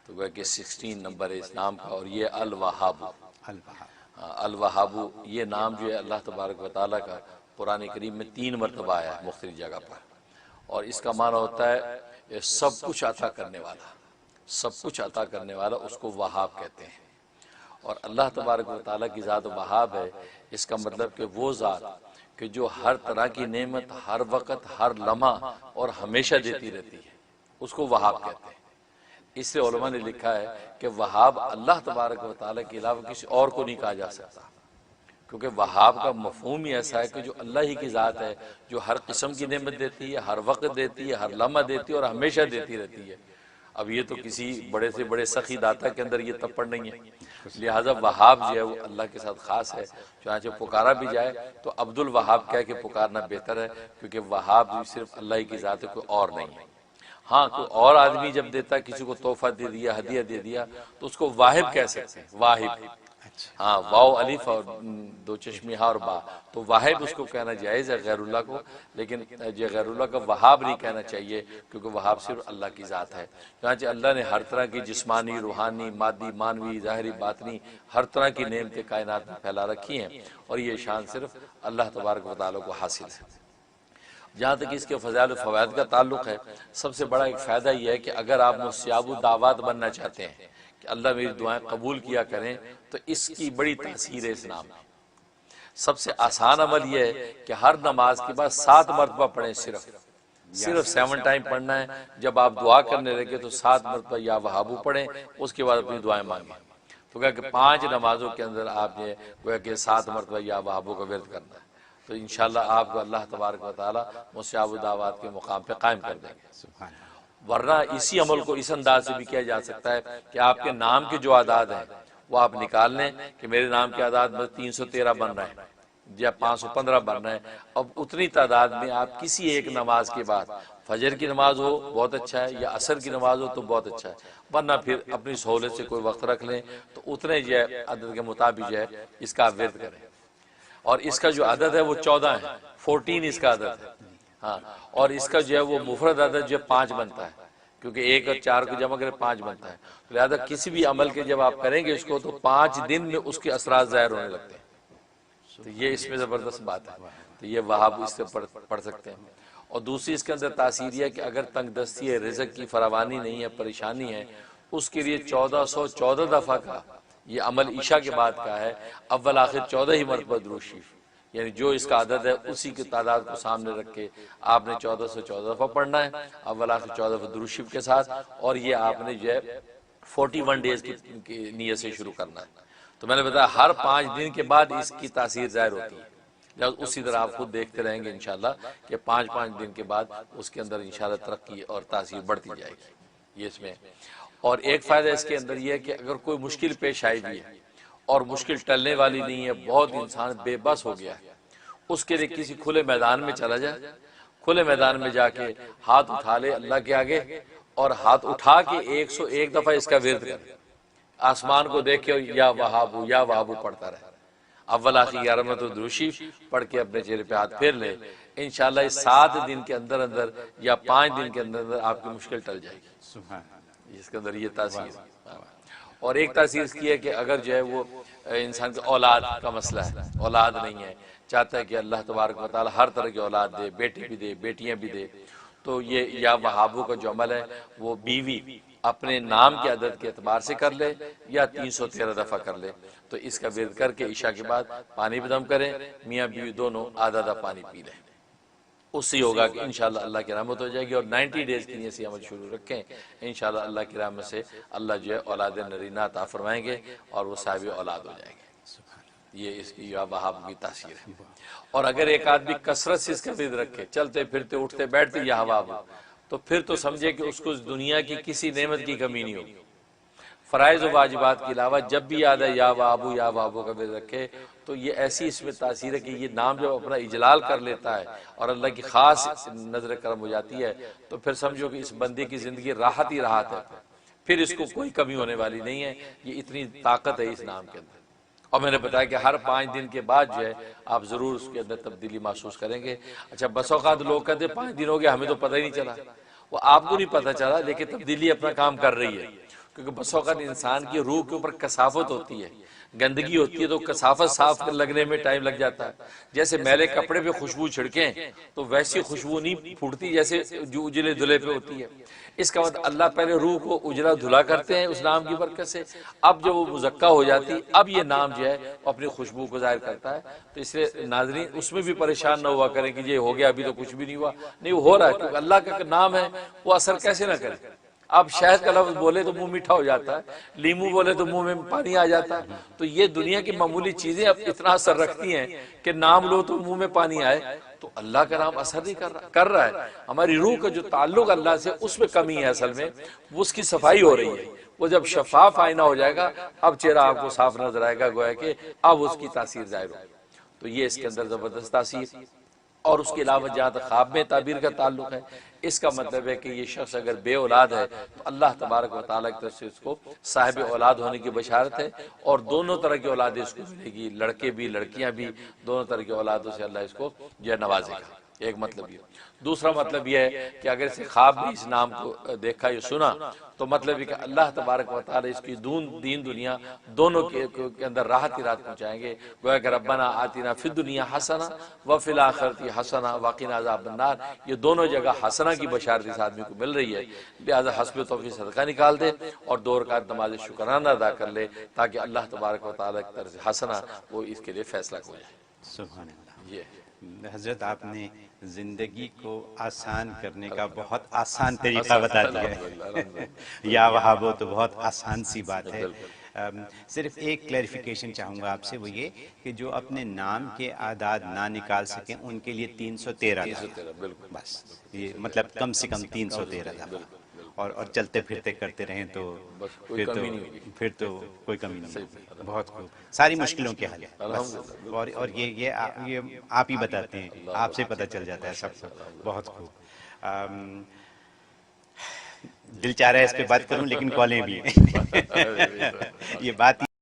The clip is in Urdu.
تو گویا کہ 16 نمبر ہے اس نام کا، اور یہ الوہاب، الوہاب یہ نام جو ہے اللہ تبارک و تعالیٰ کا قرآن کریم میں 3 مرتبہ آیا ہے مختلف جگہ پر، اور اس کا معنی ہوتا ہے سب کچھ عطا کرنے والا، سب کچھ عطا کرنے والا، اس کو وہاب کہتے ہیں۔ اور اللہ تبارک و تعالیٰ کی ذات وہاب ہے، اس کا مطلب کہ وہ ذات کہ جو ہر طرح کی نعمت ہر وقت ہر لمحہ اور ہمیشہ دیتی رہتی ہے، اس کو وہاب کہتے ہیں۔ اس سے علماء نے لکھا ہے کہ وہاب اللہ تبارک و تعالیٰ کے علاوہ کسی اور کو نہیں کہا جا سکتا، کیونکہ وہاب کا مفہوم ہی ایسا ہے کہ جو اللہ ہی کی ذات ہے، جو ہر قسم کی نعمت دیتی ہے، ہر وقت دیتی ہے، ہر لمحہ دیتی ہے اور ہمیشہ دیتی رہتی ہے۔ اب یہ تو کسی بڑے سے بڑے سخی داتا کے اندر یہ تپڑ نہیں ہے، لہٰذا وہاب جو ہے وہ اللہ کے ساتھ خاص ہے۔ چنانچہ پکارا بھی جائے تو عبد الوہاب کہہ کے پکارنا بہتر ہے، کیونکہ وہاب صرف اللہ ہی کی ذات ہے، کوئی اور نہیں ہے۔ ہاں کوئی اور آدمی جب دیتا ہے، کسی کو تحفہ دے دیا، ہدیہ دے دیا، تو اس کو واہب کہہ سکتے ہیں، واہب۔ ہاں واو الف اور 2 چشمی ہا اور با، تو واہب اس کو کہنا جائز ہے غیر اللہ کو، لیکن یہ غیر اللہ کا وہاب نہیں کہنا چاہیے، کیونکہ وہاب صرف اللہ کی ذات ہے۔ چنانچہ اللہ نے ہر طرح کی جسمانی، روحانی، مادی، مانوی، ظاہری، باطنی، ہر طرح کی نعمتیں کائنات میں پھیلا رکھی ہیں، اور یہ شان صرف اللہ تبارک و تعالیٰ کو حاصل ہے۔ جہاں تک اس کے فضائل و فوائد کا تعلق ہے، سب سے بڑا ایک فائدہ یہ ہے کہ اگر آپ مستجاب الدعوات بننا چاہتے ہیں کہ اللہ میری دعائیں قبول کیا کریں، تو اس کی بڑی تاثیر ہے اسلام میں۔ سب سے آسان عمل یہ ہے کہ ہر نماز کے بعد 7 مرتبہ پڑھیں، صرف 7 ٹائم پڑھنا ہے۔ جب آپ دعا کرنے لگے تو 7 مرتبہ یا وہابو پڑھیں، اس کے بعد اپنی دعائیں مانگیں۔ تو کہا کہ 5 نمازوں کے اندر آپ نے گویا کہ 7 مرتبہ یا وہابو کا ورد کرنا ہے، تو انشاءاللہ آپ کو اللہ تبارک و تعالیٰ مستجاب الدعوات کے مقام پہ قائم کر دیں گے۔ ورنہ اسی عمل کو اس انداز سے بھی کیا جا سکتا ہے کہ آپ کے نام کے جو اعداد ہیں وہ آپ نکال لیں کہ میرے نام کے اعداد میں 313 بن رہے ہیں یا 515 بن رہے ہیں، اب اتنی تعداد میں آپ کسی ایک نماز کے بعد، فجر کی نماز ہو بہت اچھا ہے، یا عصر کی نماز ہو تو بہت اچھا ہے، ورنہ پھر اپنی سہولت سے کوئی وقت رکھ لیں، تو اتنے جو ہے عدد کے مطابق جو ہے اس کا ورد کریں۔ اور اس کا جو عدد ہے وہ 14 ہے، 14 اس کا عدد ہے۔ ہاں، اور اس کا جو ہے وہ مفرد عدد جو ہے 5 بنتا ہے، کیونکہ 1 اور 4 کو جمع کرے 5 بنتا ہے، لہذا کسی بھی عمل کے جب آپ کریں گے اس کو تو 5 دن میں اس کے اثرات ظاہر ہونے لگتے ہیں۔ تو یہ اس میں زبردست بات ہے، تو یہ وہاب اس سے پڑھ سکتے ہیں۔ اور دوسری اس کے اندر تاثیر یہ ہے کہ اگر تنگ دستی ہے، رزق کی فراوانی نہیں ہے، پریشانی ہے، اس کے لیے 1414 دفعہ کا یہ عمل عشاء کے بعد کا ہے، اول آخر 14 ہی مرتبہ درود شریف، یعنی جو اس کا عدد ہے اسی کی تعداد کو سامنے رکھ کے آپ نے 1414 دفعہ پڑھنا ہے، اول آخر 14 دفعہ درود شریف کے ساتھ، اور یہ آپ نے جو ہے 41 ڈیز کی نیت سے شروع کرنا ہے۔ تو میں نے بتایا ہر 5 دن کے بعد اس کی تاثیر ظاہر ہوتی ہے، لہذا اسی طرح آپ خود دیکھتے رہیں گے انشاءاللہ کہ 5 دن کے بعد اس کے اندر انشاءاللہ ترقی اور تاثیر بڑھتی جائے گی، یہ اس میں۔ اور ایک فائدہ اس کے اندر یہ ہے کہ اگر کوئی مشکل پیش آئی بھی ہے اور مشکل ٹلنے والی نہیں ہے، بہت انسان بے بس ہو گیا ہے، اس کے لیے کسی کھلے میدان میں چلا جائے، کھلے میدان میں جا کے ہاتھ اٹھا لے اللہ کے آگے، اور ہاتھ اٹھا کے 101 دفعہ اس کا ورد کرے، آسمان کو دیکھے اور یا وہابو یا وہابو پڑھتا رہے، اول آخر 11 مرتبہ درود شریف پڑھ کے اپنے چہرے پہ ہاتھ پھیر لے، انشاءاللہ اس 7 دن کے اندر اندر یا 5 دن کے اندر اندر آپ کی مشکل ٹل جائے گی۔ اس کے اندر یہ تاثیر۔ اور ایک تاثیر اس کی ہے کہ اگر جو ہے وہ انسان کے اولاد کا مسئلہ ہے، اولاد نہیں ہے، چاہتا ہے کہ اللہ تبارک و تعالی ہر طرح کی اولاد دے، بیٹے بھی دے، بیٹیاں بھی دے، تو یہ یا وہابوں کا جو عمل ہے وہ بیوی اپنے نام کے عدد کے اعتبار سے کر لے یا 313 دفعہ کر لے، تو اس کا ورد کر کے عشاء کے بعد پانی بھی دم کریں، میاں بیوی دونوں آدھا آدھا پانی پی لیں، اس سے ہوگا کہ انشاءاللہ اللہ کی رحمت ہو جائے گی۔ اور 90 ڈیز کے لیے عمل شروع رکھیں، انشاءاللہ اللہ کی رحمت سے اللہ جو ہے اولاد نرینہ عطا فرمائیں گے اور وہ صاحب اولاد ہو جائیں گے۔ یہ اس کی وہاب کی تاثیر ہے۔ اور اگر ایک آدمی کثرت سے اس کا ورد رکھے، چلتے پھرتے اٹھتے بیٹھتے یا وہاب، تو پھر تو سمجھے کہ اس کو دنیا کی کسی نعمت کی کمی نہیں ہوگی۔ فرائض و واجبات کے علاوہ جب بھی یاد ہے یا وہابو کا ورد رکھے، تو یہ ایسی اس میں تاثیر ہے کہ یہ نام جب اپنا اجلال کر لیتا ہے اور اللہ کی خاص نظر کرم ہو جاتی ہے، تو پھر سمجھو کہ اس بندے کی زندگی راحت ہی راحت ہے، پھر اس کو کوئی کمی ہونے والی نہیں ہے۔ یہ اتنی طاقت ہے اس نام کے اندر۔ اور میں نے بتایا کہ ہر 5 دن کے بعد جو ہے آپ ضرور اس کے اندر تبدیلی محسوس کریں گے۔ اچھا بس اوقات لوگ کہتے ہیں 5 دن ہو گیا ہمیں تو پتہ ہی نہیں چلا، وہ آپ کو نہیں پتہ چلا، لیکن تبدیلی اپنا کام کر رہی ہے، کیونکہ بس اوقات انسان کی روح کے اوپر کثافت ہوتی ہے، گندگی ہوتی ہے، تو کثافت صاف لگنے میں ٹائم لگ جاتا ہے. جیسے میلے کپڑے پہ خوشبو چھڑکیں تو ویسی خوشبو نہیں پھوٹتی جیسے جو اجلے دھلے پہ ہوتی ہے. اس کا مطلب اللہ پہلے روح کو اجلا دھلا کرتے ہیں اس نام کی برکت سے، اب جب وہ مزکہ ہو جاتی اب یہ نام جو ہے وہ اپنی خوشبو کو ظاہر کرتا ہے. تو اس لیے ناظرین اس میں بھی پریشان نہ ہوا کریں کہ یہ ہو گیا ابھی تو کچھ بھی نہیں ہوا. نہیں، وہ ہو رہا ہے، کیونکہ اللہ کا نام ہے وہ اثر کیسے نہ کرے. اب شہد کا لفظ بولے تو منہ میٹھا ہو جاتا ہے، لیمو بولے تو منہ میں پانی آ جاتا ہے. تو یہ دنیا کی معمولی چیزیں اب اتنا اثر رکھتی ہیں کہ نام لو تو منہ میں پانی آئے. تو اللہ کا نام اثر نہیں کر رہا ہے. ہماری روح کا جو تعلق اللہ سے اس میں کمی ہے، اصل میں وہ اس کی صفائی ہو رہی ہے. وہ جب شفاف آئینہ ہو جائے گا اب چہرہ آپ کو صاف نظر آئے گا، گویا کہ اب اس کی تاثیر ظاہر ہوگی. تو یہ اس کے اندر زبردست تاثیر. اور اس کے علاوہ جہاں تک خواب میں تعبیر کا تعلق ہے، اس کا مطلب ہے کہ یہ شخص اگر بے اولاد ہے تو اللہ تبارک و تعالیٰ کی طرف سے اس کو صاحب اولاد ہونے کی بشارت ہے، اور دونوں طرح کی اولادیں اس کو ملے گی، لڑکے بھی لڑکیاں بھی، دونوں طرح کی اولادوں سے اللہ اس کو جو ہے نوازے گا. ایک مطلب یہ. دوسرا مطلب یہ ہے کہ اگر اسے خواب میں اس نام کو دیکھا یا سنا تو مطلب یہ کہ اللہ تبارک و تعالی اس کی دین دنیا دونوں کے اندر راحت ہی راحت پہنچائیں گے. گویا کہ ربنا آتنا فی الدنیا حسنہ وفی الآخرۃ حسنہ وقنا عذاب النار، یہ دونوں جگہ حسنہ کی بشارت اس آدمی کو مل رہی ہے. لہذا حسب توفیق صدقہ نکال دے اور 2 رکعت نماز شکرانہ ادا کر لے تاکہ اللہ تبارک و تعالی کی طرف سے حسنہ وہ اس کے لیے فیصلہ ہو جائے. سبحان اللہ. یہ حضرت آپ نے زندگی کو آسان کرنے کا بہت آسان طریقہ بتا دیا ہے. یا وہابو تو بہت آسان سی بات ہے. صرف ایک کلیریفیکیشن چاہوں گا آپ سے، وہ یہ کہ جو اپنے نام کے اعداد نہ نکال سکیں ان کے لیے 313 بس، یہ مطلب کم سے کم 313 دفعہ، اور چلتے پھرتے کرتے رہیں تو پھر تو کوئی کمی نہیں ہوگی. بہت خوب. ساری مشکلوں کے حل. اور یہ آپ ہی بتاتے ہیں، آپ سے پتہ چل جاتا ہے سب کو. بہت خوب. دل چاہ رہا ہے اس پہ بات کروں لیکن کالیں بھی ہیں. یہ بات